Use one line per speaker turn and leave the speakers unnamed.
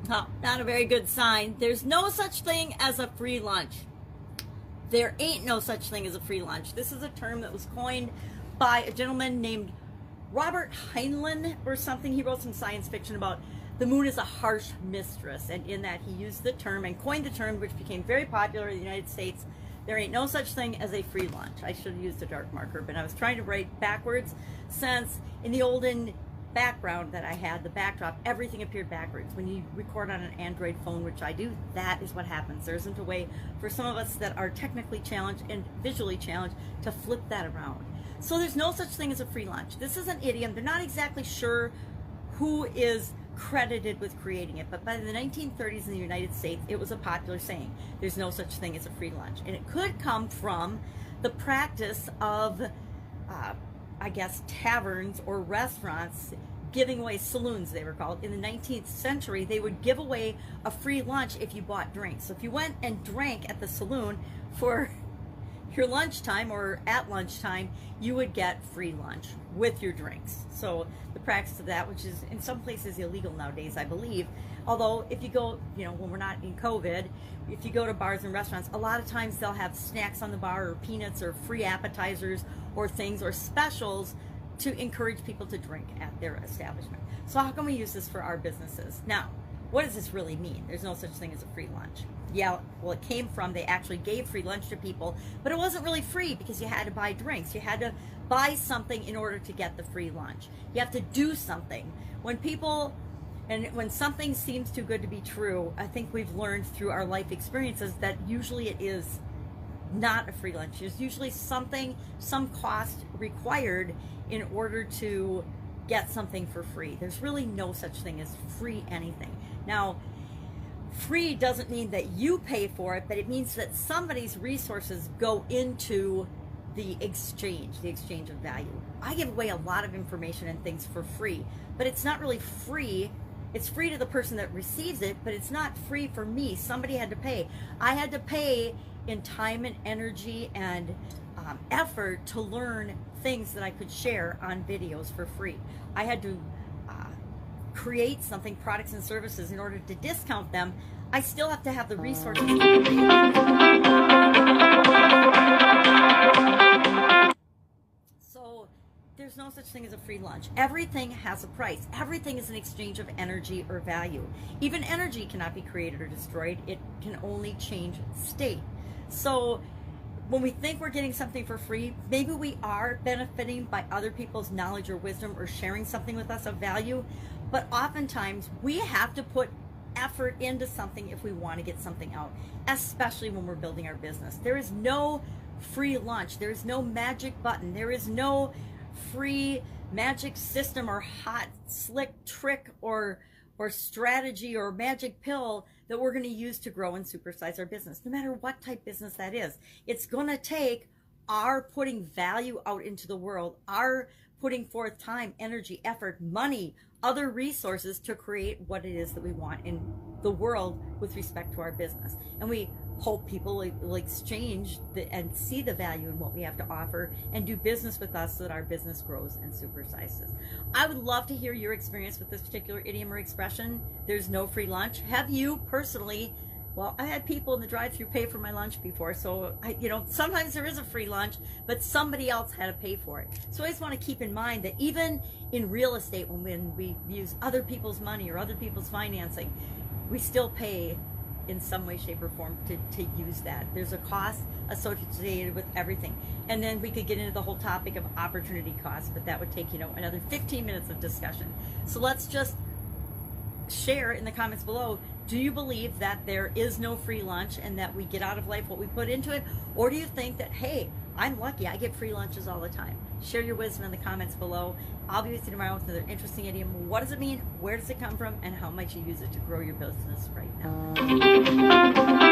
Oh, not a very good sign. There's no such thing as a free lunch. There ain't no such thing as a free lunch. This is a term that was coined by a gentleman named Robert Heinlein or something. He wrote some science fiction about the moon is a harsh mistress, and in that he used the term and coined the term, which became very popular in the United States. There ain't no such thing as a free lunch. I should have used a dark marker, but I was trying to write backwards, since in the olden background that I had, the backdrop, everything appeared backwards. When you record on an Android phone, which I do, that is what happens. There isn't a way for some of us that are technically challenged and visually challenged to flip that around. So there's no such thing as a free lunch. This is an idiom. They're not exactly sure who is credited with creating it, but by the 1930s in the United States, it was a popular saying. There's no such thing as a free lunch. And it could come from the practice of I guess taverns or restaurants giving away, saloons they were called. In the 19th century, they would give away a free lunch if you bought drinks. So if you went and drank at the saloon for your lunchtime or at lunchtime, you would get free lunch with your drinks. So the practice of that, which is in some places illegal nowadays, I believe. Although if you go, when we're not in COVID, if you go to bars and restaurants, a lot of times they'll have snacks on the bar or peanuts or free appetizers or things or specials to encourage people to drink at their establishment. So how can we use this for our businesses? Now, what does this really mean? There's no such thing as a free lunch. Yeah, well, it came from, they actually gave free lunch to people, but it wasn't really free because you had to buy drinks. You had to buy something in order to get the free lunch. You have to do something. When something seems too good to be true, I think we've learned through our life experiences that usually it is not a free lunch. There's usually some cost required in order to get something for free. There's really no such thing as free anything. Now, free doesn't mean that you pay for it, but it means that somebody's resources go into the exchange of value. I give away a lot of information and things for free, but it's not really free. It's free to the person that receives it, but it's not free for me. Somebody had to pay. I had to pay in time and energy and effort to learn things that I could share on videos for free. I had to create something, products and services, in order to discount them. I still have to have the resources. So there's no such thing as a free lunch. Everything has a price. Everything is an exchange of energy or value. Even energy cannot be created or destroyed. It can only change state. So when we think we're getting something for free, maybe we are benefiting by other people's knowledge or wisdom or sharing something with us of value, but oftentimes we have to put effort into something if we want to get something out, especially when we're building our business. There is no free lunch. There is no magic button. There is no free magic system or hot slick trick or strategy or magic pill that we're going to use to grow and supersize our business, no matter what type business that is. It's going to take our putting value out into the world, our putting forth time, energy, effort, money, other resources to create what it is that we want in the world with respect to our business. And we hope people will exchange and see the value in what we have to offer and do business with us so that our business grows and supersizes. I would love to hear your experience with this particular idiom or expression. There's no free lunch. Have you personally, well, I had people in the drive-thru pay for my lunch before, so sometimes there is a free lunch, but somebody else had to pay for it. So I just want to keep in mind that even in real estate, when we use other people's money or other people's financing, we still pay in some way, shape, or form to use that. There's a cost associated with everything. And then we could get into the whole topic of opportunity cost, but that would take, another 15 minutes of discussion. So let's just share in the comments below, do you believe that there is no free lunch and that we get out of life what we put into it? Or do you think that, hey, I'm lucky, I get free lunches all the time? Share your wisdom in the comments below. I'll be with you tomorrow with another interesting idiom. What does it mean? Where does it come from? And how might you use it to grow your business right now?